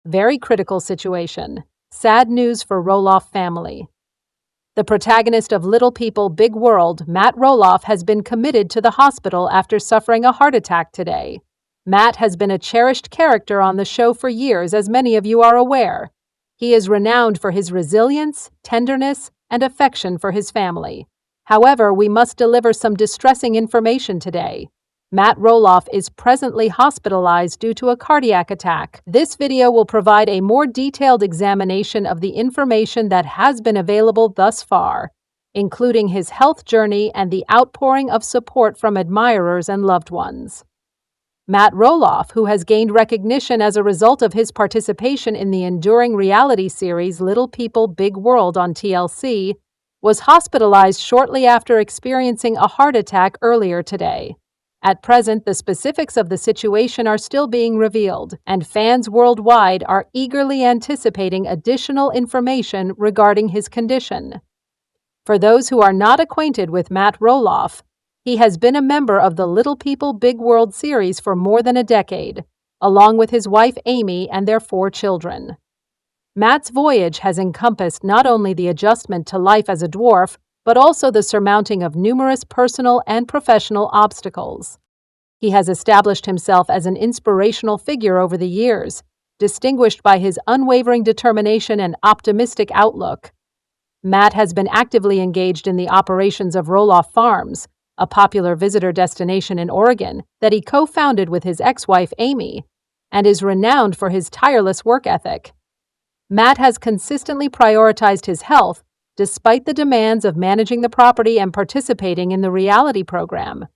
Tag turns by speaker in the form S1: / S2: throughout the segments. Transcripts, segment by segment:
S1: Very critical situation. Sad news for Roloff family. The protagonist of Little People, Big World, Matt Roloff, has been committed to the hospital after suffering a heart attack today. Matt has been a cherished character on the show for years, as many of you are aware. He is renowned for his resilience, tenderness, and affection for his family. However, we must deliver some distressing information today. Matt Roloff is presently hospitalized due to a cardiac attack. This video will provide a more detailed examination of the information that has been available thus far, including his health journey and the outpouring of support from admirers and loved ones. Matt Roloff, who has gained recognition as a result of his participation in the enduring reality series Little People, Big World on TLC, was hospitalized shortly after experiencing a heart attack earlier today. At present, the specifics of the situation are still being revealed, and fans worldwide are eagerly anticipating additional information regarding his condition. For those who are not acquainted with Matt Roloff, he has been a member of the Little People, Big World series for more than a decade, along with his wife Amy and their 4 children. Matt's voyage has encompassed not only the adjustment to life as a dwarf, but also the surmounting of numerous personal and professional obstacles. He has established himself as an inspirational figure over the years, distinguished by his unwavering determination and optimistic outlook. Matt has been actively engaged in the operations of Roloff Farms, a popular visitor destination in Oregon that he co-founded with his ex-wife Amy, and is renowned for his tireless work ethic. Matt has consistently prioritized his health despite the demands of managing the property and participating in the reality program.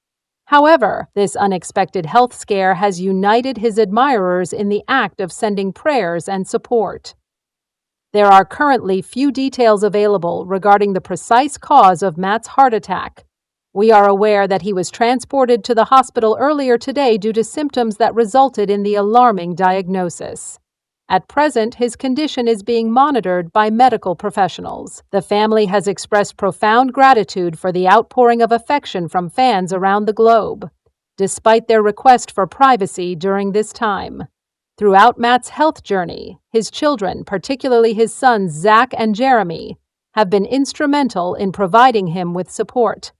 S1: However, this unexpected health scare has united his admirers in the act of sending prayers and support. There are currently few details available regarding the precise cause of Matt's heart attack. We are aware that he was transported to the hospital earlier today due to symptoms that resulted in the alarming diagnosis. At present, his condition is being monitored by medical professionals. The family has expressed profound gratitude for the outpouring of affection from fans around the globe, despite their request for privacy during this time. Throughout Matt's health journey, his children, particularly his sons Zach and Jeremy, have been instrumental in providing him with support.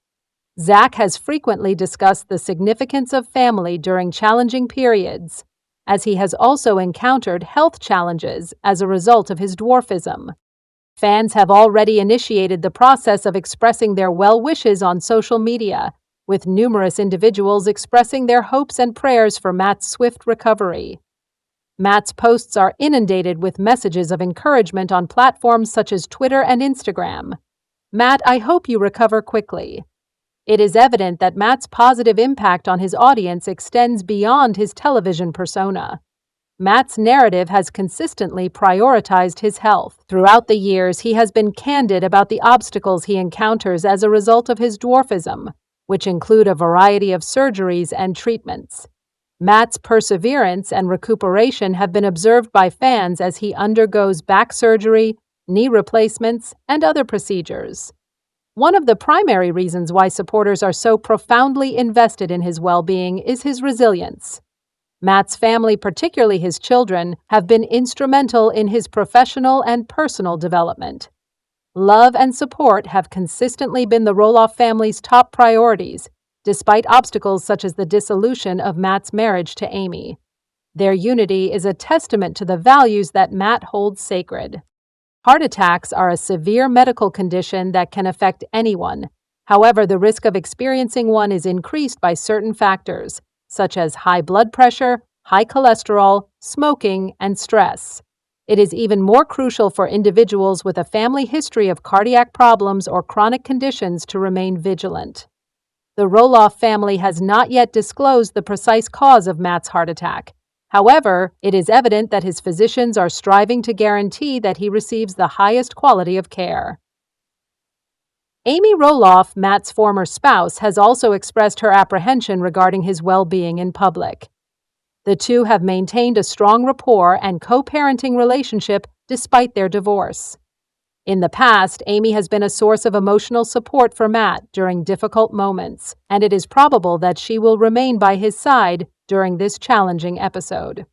S1: Zach has frequently discussed the significance of family during challenging periods, as he has also encountered health challenges as a result of his dwarfism. Fans have already initiated the process of expressing their well wishes on social media, with numerous individuals expressing their hopes and prayers for Matt's swift recovery. Matt's posts are inundated with messages of encouragement on platforms such as Twitter and Instagram. Matt, I hope you recover quickly. It is evident that Matt's positive impact on his audience extends beyond his television persona. Matt's narrative has consistently prioritized his health. Throughout the years, he has been candid about the obstacles he encounters as a result of his dwarfism, which include a variety of surgeries and treatments. Matt's perseverance and recuperation have been observed by fans as he undergoes back surgery, knee replacements, and other procedures. One of the primary reasons why supporters are so profoundly invested in his well-being is his resilience. Matt's family, particularly his children, have been instrumental in his professional and personal development. Love and support have consistently been the Roloff family's top priorities, despite obstacles such as the dissolution of Matt's marriage to Amy. Their unity is a testament to the values that Matt holds sacred. Heart attacks are a severe medical condition that can affect anyone. However, the risk of experiencing one is increased by certain factors, such as high blood pressure, high cholesterol, smoking, and stress. It is even more crucial for individuals with a family history of cardiac problems or chronic conditions to remain vigilant. The Roloff family has not yet disclosed the precise cause of Matt's heart attack. However, it is evident that his physicians are striving to guarantee that he receives the highest quality of care. Amy Roloff, Matt's former spouse, has also expressed her apprehension regarding his well-being in public. The two have maintained a strong rapport and co-parenting relationship despite their divorce. In the past, Amy has been a source of emotional support for Matt during difficult moments, and it is probable that she will remain by his side during this challenging episode.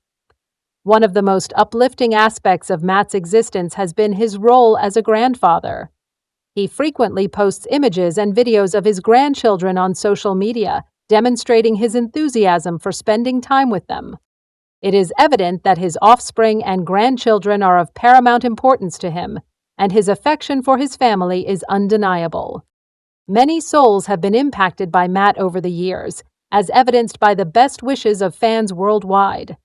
S1: One of the most uplifting aspects of Matt's existence has been his role as a grandfather. He frequently posts images and videos of his grandchildren on social media, demonstrating his enthusiasm for spending time with them. It is evident that his offspring and grandchildren are of paramount importance to him, and his affection for his family is undeniable. Many souls have been impacted by Matt over the years, as evidenced by the best wishes of fans worldwide.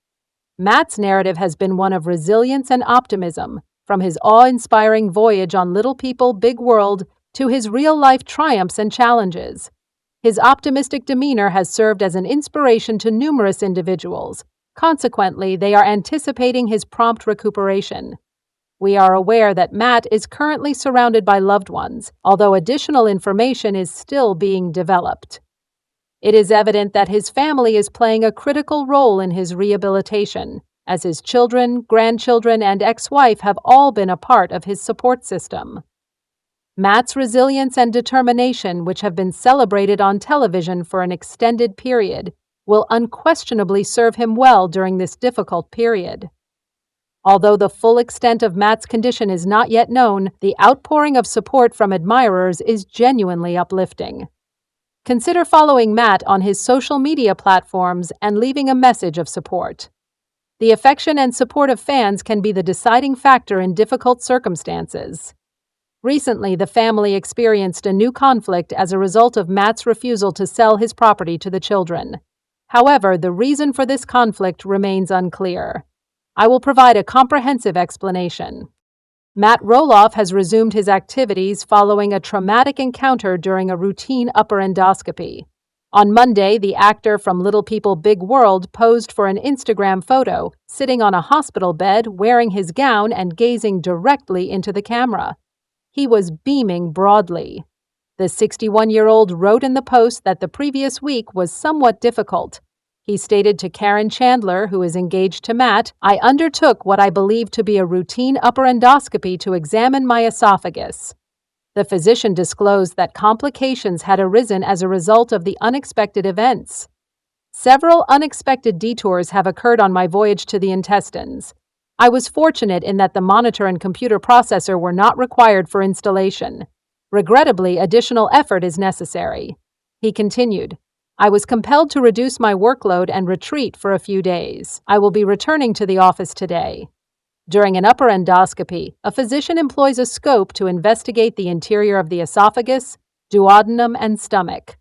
S1: Matt's narrative has been one of resilience and optimism, from his awe-inspiring voyage on Little People, Big World to his real-life triumphs and challenges. His optimistic demeanor has served as an inspiration to numerous individuals. Consequently, they are anticipating his prompt recuperation. We are aware that Matt is currently surrounded by loved ones, although additional information is still being developed. It is evident that his family is playing a critical role in his rehabilitation, as his children, grandchildren, and ex-wife have all been a part of his support system. Matt's resilience and determination, which have been celebrated on television for an extended period, will unquestionably serve him well during this difficult period. Although the full extent of Matt's condition is not yet known, the outpouring of support from admirers is genuinely uplifting. Consider following Matt on his social media platforms and leaving a message of support. The affection and support of fans can be the deciding factor in difficult circumstances. Recently, the family experienced a new conflict as a result of Matt's refusal to sell his property to the children. However, the reason for this conflict remains unclear. I will provide a comprehensive explanation. Matt Roloff has resumed his activities following a traumatic encounter during a routine upper endoscopy. On Monday, the actor from Little People, Big World posed for an Instagram photo, sitting on a hospital bed, wearing his gown and gazing directly into the camera. He was beaming broadly. The 61-year-old wrote in the post that the previous week was somewhat difficult. He stated to Karen Chandler, who is engaged to Matt, "I undertook what I believe to be a routine upper endoscopy to examine my esophagus." The physician disclosed that complications had arisen as a result of the unexpected events. Several unexpected detours have occurred on my voyage to the intestines. I was fortunate in that the monitor and computer processor were not required for installation. Regrettably, additional effort is necessary. He continued, "I was compelled to reduce my workload and retreat for a few days. I will be returning to the office today." During an upper endoscopy, a physician employs a scope to investigate the interior of the esophagus, duodenum, and stomach.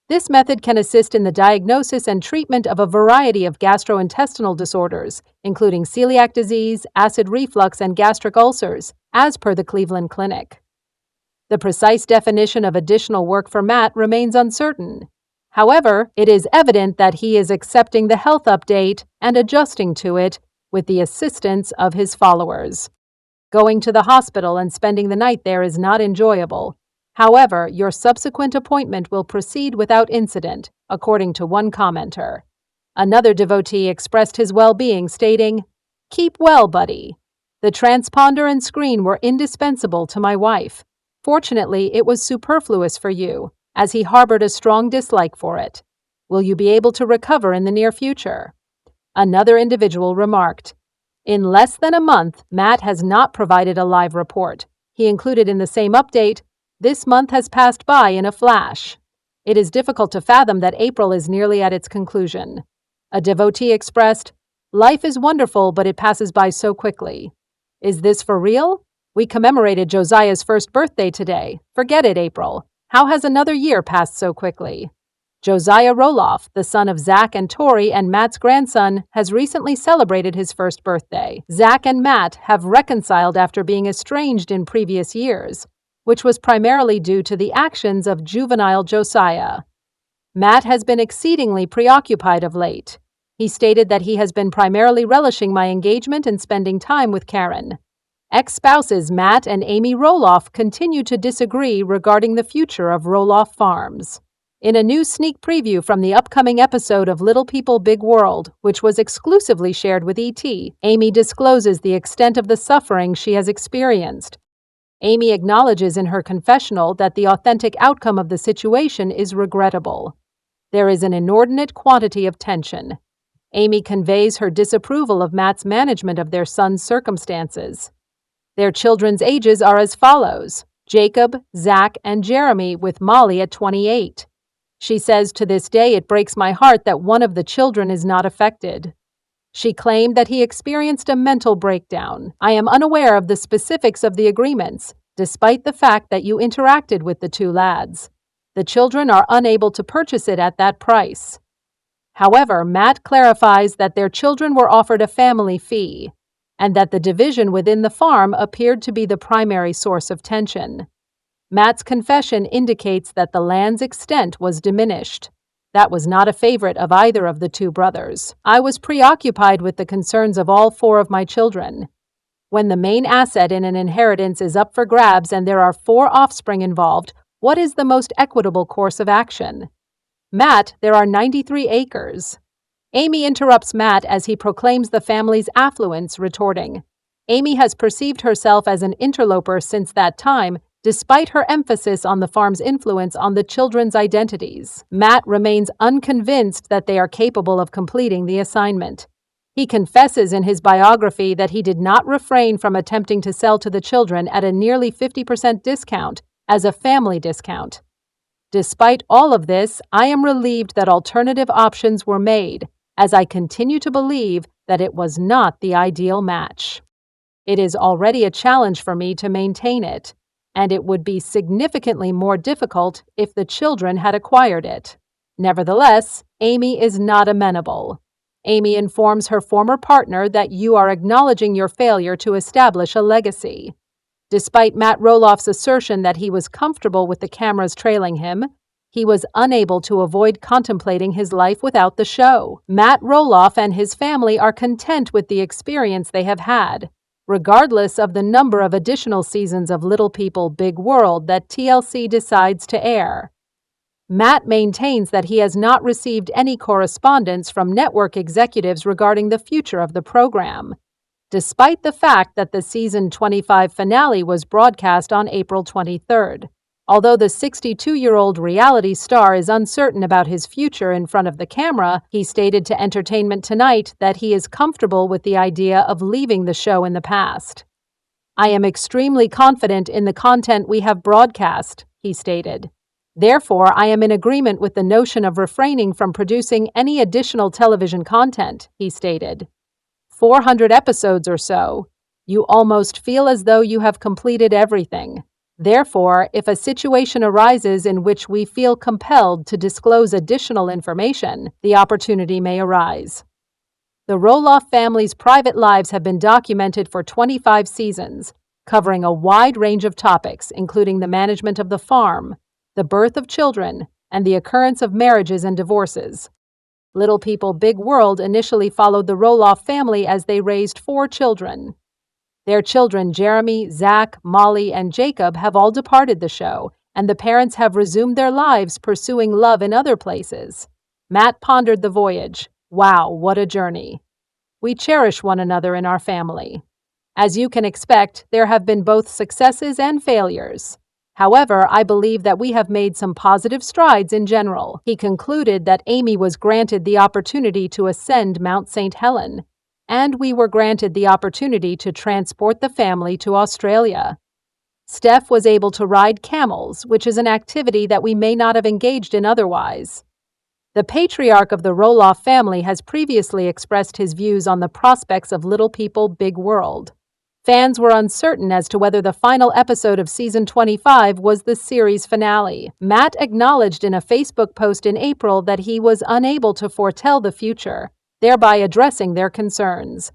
S1: This method can assist in the diagnosis and treatment of a variety of gastrointestinal disorders, including celiac disease, acid reflux, and gastric ulcers, as per the Cleveland Clinic. The precise definition of additional work for Matt remains uncertain. However, it is evident that he is accepting the health update and adjusting to it with the assistance of his followers. Going to the hospital and spending the night there is not enjoyable. However, your subsequent appointment will proceed without incident, according to one commenter. Another devotee expressed his well-being, stating, "Keep well, buddy. The transponder and screen were indispensable to my wife. Fortunately, it was superfluous for you, as he harbored a strong dislike for it. Will you be able to recover in the near future?" Another individual remarked, "In less than a month, Matt has not provided a live report. He included in the same update, 'This month has passed by in a flash.' It is difficult to fathom that April is nearly at its conclusion." A devotee expressed, "Life is wonderful, but it passes by so quickly. Is this for real? We commemorated Josiah's first birthday today. Forget it, April. How has another year passed so quickly?" Josiah Roloff, the son of Zach and Tori and Matt's grandson, has recently celebrated his first birthday. Zach and Matt have reconciled after being estranged in previous years, which was primarily due to the actions of juvenile Josiah. Matt has been exceedingly preoccupied of late. He stated that he has been primarily relishing my engagement and spending time with Karen. Ex-spouses Matt and Amy Roloff continue to disagree regarding the future of Roloff Farms. In a new sneak preview from the upcoming episode of Little People, Big World, which was exclusively shared with ET, Amy discloses the extent of the suffering she has experienced. Amy acknowledges in her confessional that the authentic outcome of the situation is regrettable. There is an inordinate quantity of tension. Amy conveys her disapproval of Matt's management of their son's circumstances. Their children's ages are as follows: Jacob, Zach, and Jeremy, with Molly at 28. She says, "To this day, it breaks my heart that one of the children is not affected." She claimed that he experienced a mental breakdown. "I am unaware of the specifics of the agreements, despite the fact that you interacted with the two lads. The children are unable to purchase it at that price." However, Matt clarifies that their children were offered a family fee, and that the division within the farm appeared to be the primary source of tension. Matt's confession indicates that the land's extent was diminished. That was not a favorite of either of the two brothers. "I was preoccupied with the concerns of all four of my children. When the main asset in an inheritance is up for grabs and there are four offspring involved, what is the most equitable course of action? Matt, there are 93 acres. Amy interrupts Matt as he proclaims the family's affluence, retorting, "Amy has perceived herself as an interloper since that time, despite her emphasis on the farm's influence on the children's identities." Matt remains unconvinced that they are capable of completing the assignment. He confesses in his biography that he did not refrain from attempting to sell to the children at a nearly 50% discount as a family discount. "Despite all of this, I am relieved that alternative options were made, as I continue to believe that it was not the ideal match. It is already a challenge for me to maintain it, and it would be significantly more difficult if the children had acquired it." Nevertheless, Amy is not amenable. Amy informs her former partner that "you are acknowledging your failure to establish a legacy." Despite Matt Roloff's assertion that he was comfortable with the cameras trailing him, he was unable to avoid contemplating his life without the show. Matt Roloff and his family are content with the experience they have had, regardless of the number of additional seasons of Little People, Big World that TLC decides to air. Matt maintains that he has not received any correspondence from network executives regarding the future of the program, despite the fact that the season 25 finale was broadcast on April 23rd. Although the 62-year-old reality star is uncertain about his future in front of the camera, he stated to Entertainment Tonight that he is comfortable with the idea of leaving the show in the past. "I am extremely confident in the content we have broadcast," he stated. "Therefore, I am in agreement with the notion of refraining from producing any additional television content," he stated. 400 episodes or so. You almost feel as though you have completed everything. Therefore, if a situation arises in which we feel compelled to disclose additional information, the opportunity may arise. The Roloff family's private lives have been documented for 25 seasons, covering a wide range of topics, including the management of the farm, the birth of children, and the occurrence of marriages and divorces. Little People, Big World initially followed the Roloff family as they raised 4 children. Their children, Jeremy, Zach, Molly, and Jacob, have all departed the show, and the parents have resumed their lives pursuing love in other places. Matt pondered the voyage. "Wow, what a journey. We cherish one another in our family. As you can expect, there have been both successes and failures. However, I believe that we have made some positive strides in general." He concluded that Amy was granted the opportunity to ascend Mount St. Helen, and we were granted the opportunity to transport the family to Australia. Steph was able to ride camels, which is an activity that we may not have engaged in otherwise. The patriarch of the Roloff family has previously expressed his views on the prospects of Little People, Big World. Fans were uncertain as to whether the final episode of season 25 was the series finale. Matt acknowledged in a Facebook post in April that he was unable to foretell the future, thereby addressing their concerns.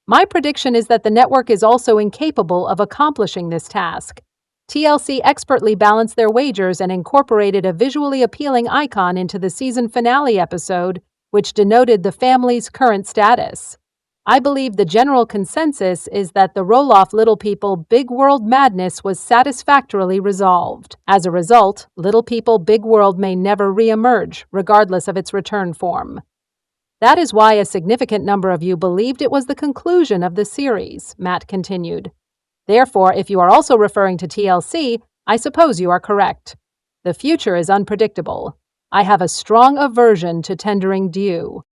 S1: "My prediction is that the network is also incapable of accomplishing this task." TLC expertly balanced their wagers and incorporated a visually appealing icon into the season finale episode, which denoted the family's current status. "I believe the general consensus is that the Roloff Little People, Big World madness was satisfactorily resolved. As a result, Little People, Big World may never re-emerge, regardless of its return form. That is why a significant number of you believed it was the conclusion of the series," Matt continued. "Therefore, if you are also referring to TLC, I suppose you are correct. The future is unpredictable. I have a strong aversion to tendering due."